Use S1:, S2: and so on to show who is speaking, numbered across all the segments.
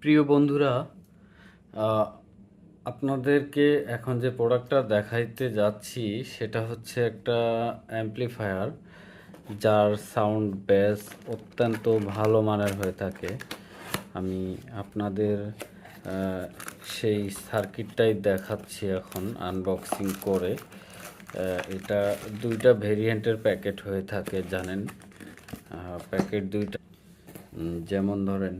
S1: প্রিয় বন্ধুরা, আহ, আপনাদেরকে এখন যে প্রোডাক্টটা দেখাইতে যাচ্ছি সেটা হচ্ছে একটা অ্যাম্প্লিফায়ার, যার সাউন্ড বেস অত্যন্ত ভালো মানের হয়ে থাকে। আমি আপনাদের সেই সার্কিটটাই দেখাচ্ছি এখন আনবক্সিং করে। এটা দুইটা ভেরিয়েন্টের প্যাকেট হয়ে থাকে জানেন। প্যাকেট দুইটা, যেমন ধরেন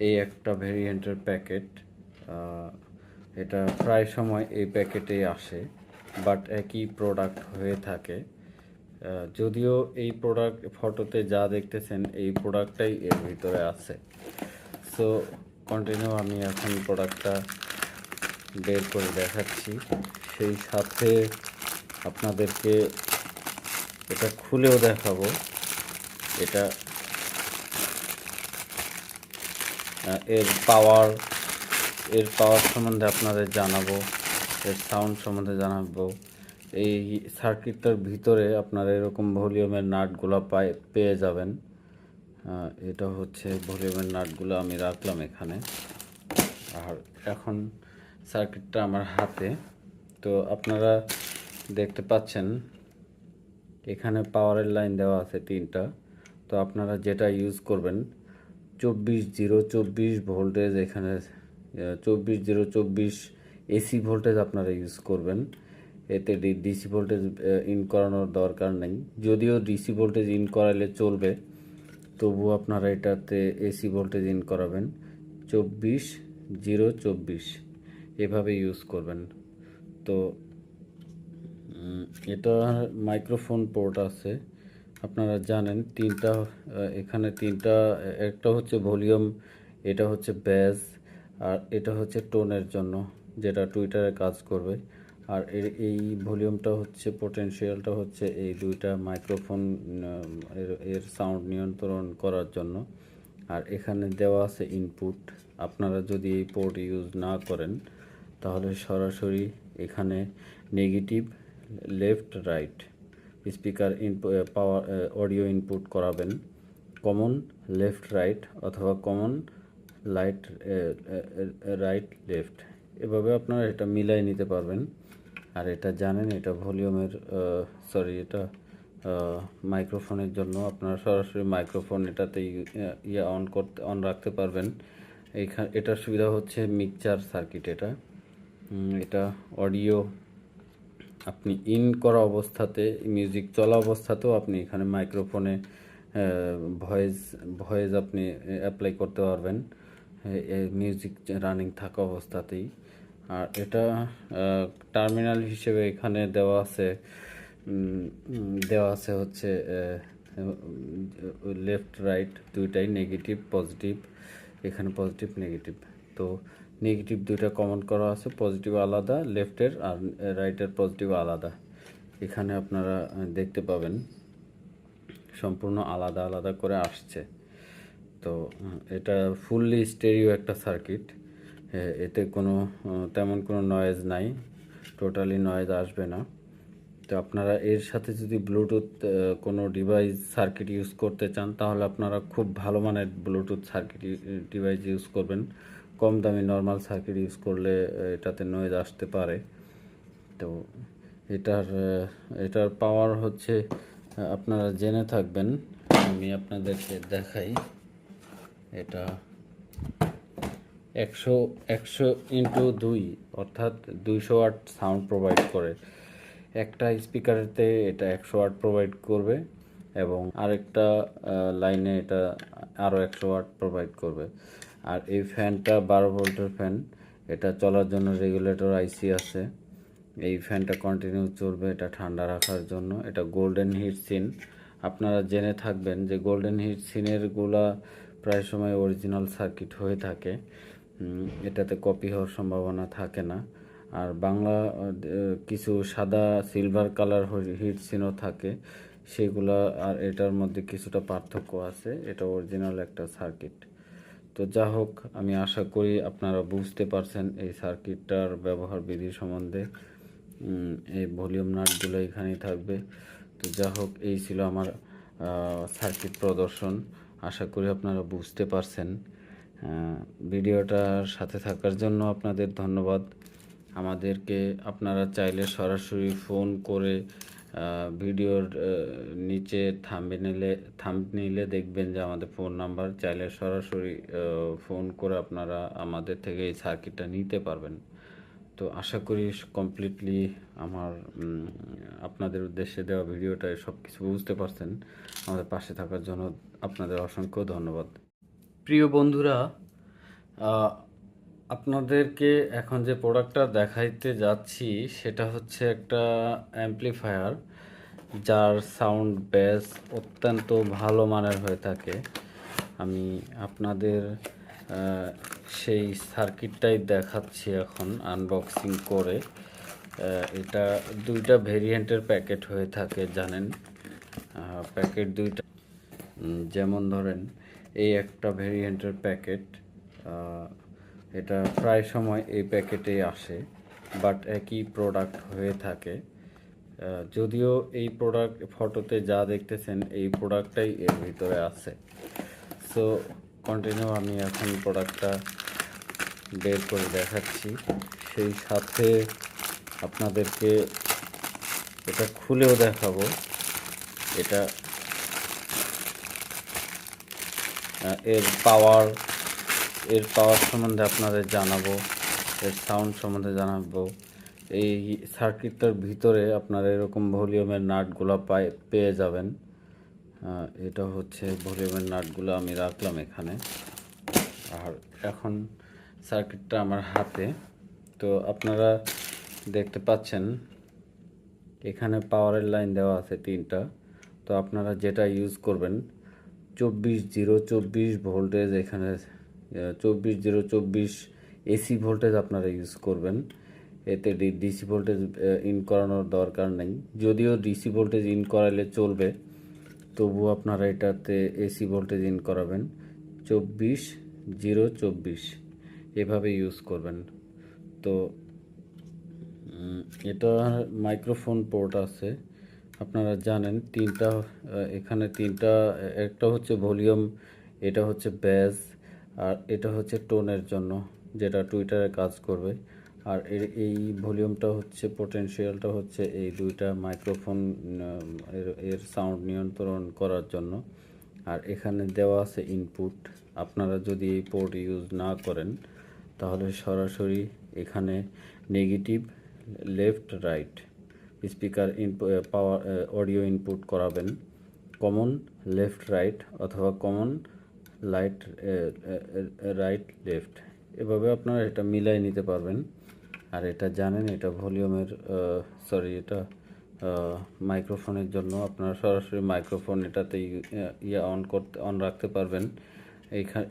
S1: এই একটা ভেরিয়েন্টের প্যাকেট, এটা প্রায় সময় এই প্যাকেটেই আসে, বাট একই প্রোডাক্ট হয়ে থাকে। যদিও এই প্রোডাক্ট ফটোতে যা দেখতেছেন এই প্রোডাক্টটাই এর ভিতরে আছে। সো কন্টিনিউ আমি এখন প্রোডাক্টটা বের করে দেখাচ্ছি, সেই সাথে আপনাদেরকে এটা খুলেও দেখাবো। এটা এর পাওয়ার সম্বন্ধে আপনাদের জানাবো, এর সাউন্ড সম্বন্ধে জানাবো। এই সার্কিটটার ভিতরে আপনারা এরকম ভলিউমের নাটগুলো পেয়ে যাবেন। এটা হচ্ছে ভলিউমের নাটগুলো আমি রাখলাম এখানে। আর এখন সার্কিটটা আমার হাতে, তো আপনারা দেখতে পাচ্ছেন এখানে পাওয়ারের লাইন দেওয়া আছে তিনটা। তো আপনারা যেটা ইউজ করবেন 24 ভোল্টেজ, এখানে 24 এসি ভোল্টেজ আপনারা ইউজ করবেন। এতে ডিসি ভোল্টেজ ইন করানোর দরকার নেই, যদিও ডিসি ভোল্টেজ ইন করালে চলবে, তবুও আপনারা এটাতে এসি ভোল্টেজ ইন করাবেন। 24 এভাবে ইউজ করবেন। তো এটা মাইক্রোফোন পোর্ট আছে, আপনারা জানেন তিনটা। এখানে তিনটা, একটা হচ্ছে ভলিউম, এটা হচ্ছে ব্যাস, আর এটা হচ্ছে টোনের জন্য, যেটা টুইটারে কাজ করবে। আর এই ভলিউমটা হচ্ছে, পোটেনশিয়ালটা হচ্ছে এই দুইটা মাইক্রোফোন এর সাউন্ড নিয়ন্ত্রণ করার জন্য। আর এখানে দেওয়া আছে ইনপুট। আপনারা যদি এই পোর্ট ইউজ না করেন তাহলে সরাসরি এখানে negative, left, right speaker power audio input করাবেন। কমন লেফট রাইট, অথবা কমন লাইট রাইট লেফট, এভাবে আপনারা এটা মিলাই নিতে পারবেন। আর এটা জানেন এটা ভলিউমের, এটা মাইক্রোফোনের জন্য। আপনারা সরাসরি মাইক্রোফোন এটাতে অন রাখতে পারবেন। এটার সুবিধা হচ্ছে মিক্সচার সার্কিট। এটা অডিও আপনি ইন করা অবস্থাতে, মিউজিক চলা অবস্থাতেও আপনি এখানে মাইক্রোফোনে ভয়েস আপনি অ্যাপ্লাই করতে পারবেন, মিউজিক রানিং থাকা অবস্থাতেই। আর এটা টার্মিনাল হিসেবে এখানে দেওয়া আছে হচ্ছে লেফট রাইট দুইটাই, নেগেটিভ পজিটিভ। এখানে পজিটিভ নেগেটিভ, তো নেগেটিভ দুইটা কমন করা আছে, পজিটিভ আলাদা লেফটের, আর রাইটের পজিটিভ আলাদা। এখানে আপনারা দেখতে পাবেন সম্পূর্ণ আলাদা আলাদা করে আসছে। তো এটা ফুললি স্টেরিও একটা সার্কিট, এতে তেমন কোনো নয়েজ নাই, টোটালি নয়েজ আসবে না। তো আপনারা এর সাথে যদি ব্লুটুথ কোনো ডিভাইস সার্কিট ইউজ করতে চান তাহলে আপনারা খুব ভালো মানের ব্লুটুথ সার্কিট ডিভাইস ইউজ করবেন। কম দামি নর্মাল সার্কিট ইউজ করলে এটাতে নয়েজ আসতে পারে। তো এটার পাওয়ার হচ্ছে, আপনারা জেনে থাকবেন, আমি আপনাদেরকে দেখাই। এটা 100 × 2, অর্থাৎ 200 ওয়াট সাউন্ড প্রোভাইড করে। একটা স্পিকারেতে এটা 100 ওয়াট প্রোভাইড করবে, এবং আরেকটা লাইনে এটা আরও 100 ওয়াট প্রোভাইড করবে। আর এই ফ্যানটা 12 ভোল্টের ফ্যান, এটা চলার জন্য রেগুলেটর আইসি আছে। এই ফ্যানটা কন্টিনিউ চলবে এটা ঠান্ডা রাখার জন্য। এটা গোল্ডেন হিট সিন, আপনারা জেনে থাকবেন যে গোল্ডেন হিট সিনেরগুলা প্রায় সময় অরিজিনাল সার্কিট হয়ে থাকে, এটাতে কপি হওয়ার সম্ভাবনা থাকে না। আর বাংলা কিছু সাদা সিলভার কালার হিট সিনও থাকে সেগুলা, আর এটার মধ্যে কিছুটা পার্থক্য আছে। এটা অরিজিনাল একটা সার্কিট। তো যা হোক, আমি আশা করি আপনারা বুঝতে পারছেন এই সার্কিটটার ব্যবহার বিধি সম্বন্ধে। এই ভলিউম নাটগুলো এখানেই থাকবে। তো যা হোক, এই ছিল আমার সার্কিট প্রদর্শন। আশা করি আপনারা বুঝতে পারছেন। ভিডিওটার সাথে থাকার জন্য আপনাদের ধন্যবাদ। আমাদেরকে আপনারা চাইলে সরাসরি ফোন করে ভিডিওর নিচে থাম্বনেইলে দেখবেন যে আমাদের ফোন নাম্বার, চাইলে সরাসরি ফোন করে আপনারা আমাদের থেকে এই সার্কিটটা নিতে পারবেন। তো আশা করি কমপ্লিটলি আমার আপনাদের উদ্দেশ্যে দেওয়া ভিডিওটায় সব কিছু বুঝতে পারছেন। আমাদের পাশে থাকার জন্য আপনাদের অসংখ্য ধন্যবাদ। প্রিয় বন্ধুরা, আপনাদেরকে এখন যে প্রোডাক্টটা দেখাইতে যাচ্ছি সেটা হচ্ছে একটা অ্যাম্প্লিফায়ার, যার সাউন্ড বেস অত্যন্ত ভালো মানের হয়ে থাকে। আমি আপনাদের সেই সার্কিটটাই দেখাচ্ছি এখন আনবক্সিং করে। এটা দুইটা ভেরিয়েন্টের প্যাকেট হয়ে থাকে জানেন। প্যাকেট দুইটা, যেমন ধরেন এই একটা ভেরিয়েন্টের প্যাকেট, এটা প্রায় সময় এই প্যাকেটেই আসে, বাট একই প্রোডাক্ট হয়ে থাকে। যদিও এই প্রোডাক্ট ফটোতে যা দেখতেছেন এই প্রোডাক্টটাই এর ভিতরে আছে। সো কন্টিনিউ আমি এখন প্রোডাক্টটা বের করে দেখাচ্ছি, সেই সাথে আপনাদেরকে এটা খুলেও দেখাবো। এটা এর পাওয়ার সম্বন্ধে আপনাদের জানাবো, এর সাউন্ড সম্বন্ধে জানাবো। এই সার্কিটটার ভিতরে আপনারা এরকম ভলিউমের নাটগুলো পেয়ে যাবেন। এটা হচ্ছে ভলিউমের নাটগুলো আমি রাখলাম এখানে। আর এখন সার্কিটটা আমার হাতে, তো আপনারা দেখতে পাচ্ছেন এখানে পাওয়ারের লাইন দেওয়া আছে 3টা। তো আপনারা যেটা ইউজ করবেন 24/0/24 ভোল্টেজ, এখানে 24/0/24 এসি ভোল্টেজ আপনারা ইউজ করবেন। এতে ডিসি ভোল্টেজ ইন করানোর দরকার নেই। যদিও ডিসি ভোল্টেজ ইন করালে চলবে, তবুও আপনারা এটাতে এসি ভোল্টেজ ইন করাবেন। 24/0/24 এভাবে ইউজ করবেন। তো এটা মাইক্রোফোন পোর্ট আছে, আপনারা জানেন এখানে তিনটা, একটা হচ্ছে ভলিউম, এটা হচ্ছে বেস, আর এটা হচ্ছে টোনের জন্য, যেটা টুইটারে কাজ করবে। আর এই ভলিউমটা হচ্ছে, পোটেনশিয়ালটা হচ্ছে এই দুইটা মাইক্রোফোন এর সাউন্ড নিয়ন্ত্রণ করার জন্য। আর এখানে দেওয়া আছে ইনপুট। আপনারা যদি এই পোর্ট ইউজ না করেন তাহলে সরাসরি এখানে negative, left, right speaker power audio input করাবেন। কমন লেফট রাইট অথবা কমন রাইট লেফট, এভাবে আপনারা এটা মিলাই নিতে পারবেন। আর এটা জানেন এটা ভলিউমের এটা মাইক্রোফোনের জন্য। আপনারা সরাসরি মাইক্রোফোন এটাতে অন রাখতে পারবেন।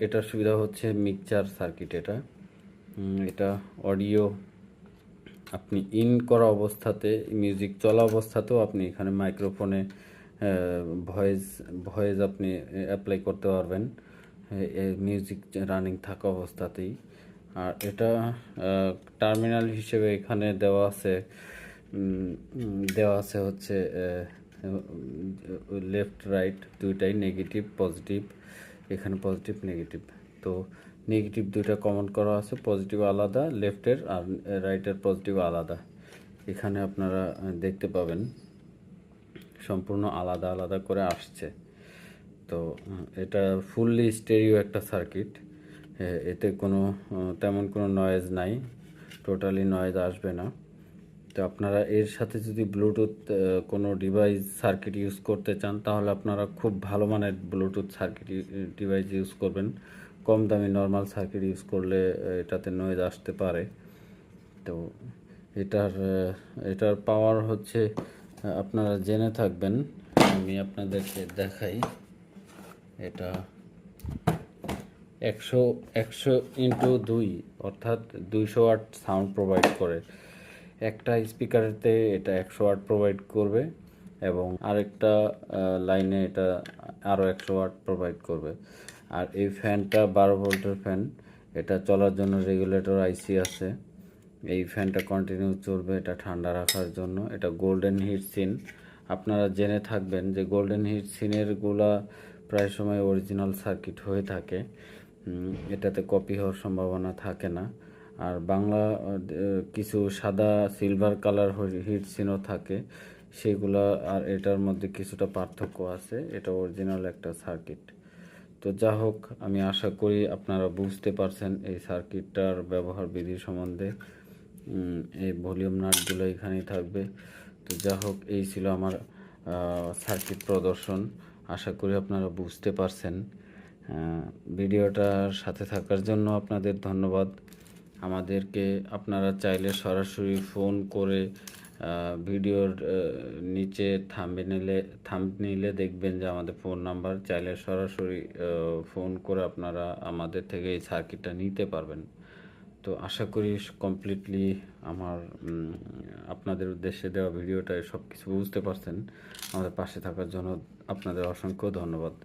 S1: এটার সুবিধা হচ্ছে মিক্সচার সার্কিট। এটা অডিও আপনি ইন করা অবস্থাতে, মিউজিক চলা অবস্থাতেও আপনি এখানে মাইক্রোফোনে ভয়েস আপনি অ্যাপ্লাই করতে পারবেন মিউজিক রানিং থাকা অবস্থাতেই। আর এটা টার্মিনাল হিসেবে এখানে দেওয়া আছে হচ্ছে লেফট রাইট দুইটাই, নেগেটিভ পজিটিভ। এখানে পজিটিভ নেগেটিভ, তো নেগেটিভ দুইটা কমন করা আছে, পজিটিভ আলাদা লেফটের, আর রাইটের পজিটিভ আলাদা। এখানে আপনারা দেখতে পাবেন সম্পূর্ণ আলাদা আলাদা করে আসছে। তো এটা ফুললি স্টেরিও একটা সার্কিট, এতে তেমন কোনো নয়েজ নাই, টোটালি নয়েজ আসবে না। তো আপনারা এর সাথে যদি ব্লুটুথ কোনো সার্কিট ইউজ করতে চান তাহলে আপনারা খুব ভালো মানের ব্লুটুথ সার্কিট ডিভাইস ইউজ করবেন। কম দামি নর্মাল সার্কিট ইউজ করলে এটাতে নয়েজ আসতে পারে। তো এটার পাওয়ার হচ্ছে, আপনারা জেনে থাকবেন, আমি আপনাদেরকে দেখাই। এটা 100x2, অর্থাৎ 200 ওয়াট সাউন্ড প্রোভাইড করে। একটা স্পিকারেতে এটা 100 ওয়াট প্রোভাইড করবে, এবং আরেকটা লাইনে এটা আরও 100 ওয়াট প্রোভাইড করবে। আর এই ফ্যানটা 12 ভোল্টের ফ্যান, এটা চলার জন্য রেগুলেটর আইসি আছে। এই ফ্যানটা কন্টিনিউ চলবে এটা ঠান্ডা রাখার জন্য। এটা গোল্ডেন হিট সিন। আপনারা জেনে থাকবেন যে গোল্ডেন হিট সিনের গুলা প্রায় সময় অরিজিনাল সার্কিট হয়ে থাকে। এটাতে কপি হওয়ার সম্ভাবনা থাকে না। আর বাংলা কিছু সাদা সিলভার কালার হিট সিনও থাকে, সেগুলা আর এটার মধ্যে কিছুটা পার্থক্য আছে। এটা অরিজিনাল একটা সার্কিট। তো যা হোক, আমি আশা করি আপনারা বুঝতে পারছেন এই সার্কিটটার ব্যবহার বিধি সম্বন্ধে। এই ভলিউম নাটগুলো এখানেই থাকবে। তো যা হোক, এই ছিল আমার সার্কিট প্রদর্শন। আশা করি আপনারা বুঝতে পারছেন। ভিডিওটার সাথে থাকার জন্য আপনাদের ধন্যবাদ। আমাদেরকে আপনারা চাইলে সরাসরি ফোন করে ভিডিওর নিচে থাম্বনেইলে দেখবেন যে আমাদের ফোন নাম্বার, চাইলে সরাসরি ফোন করে আপনারা আমাদের থেকে এই সার্কিটটা নিতে পারবেন। তো আশা করি কমপ্লিটলি আমার আপনাদের উদ্দেশ্যে দেওয়া ভিডিওটায় সব কিছু বুঝতে পারছেন। আমাদের পাশে থাকার জন্য আপনাদের অসংখ্য ধন্যবাদ।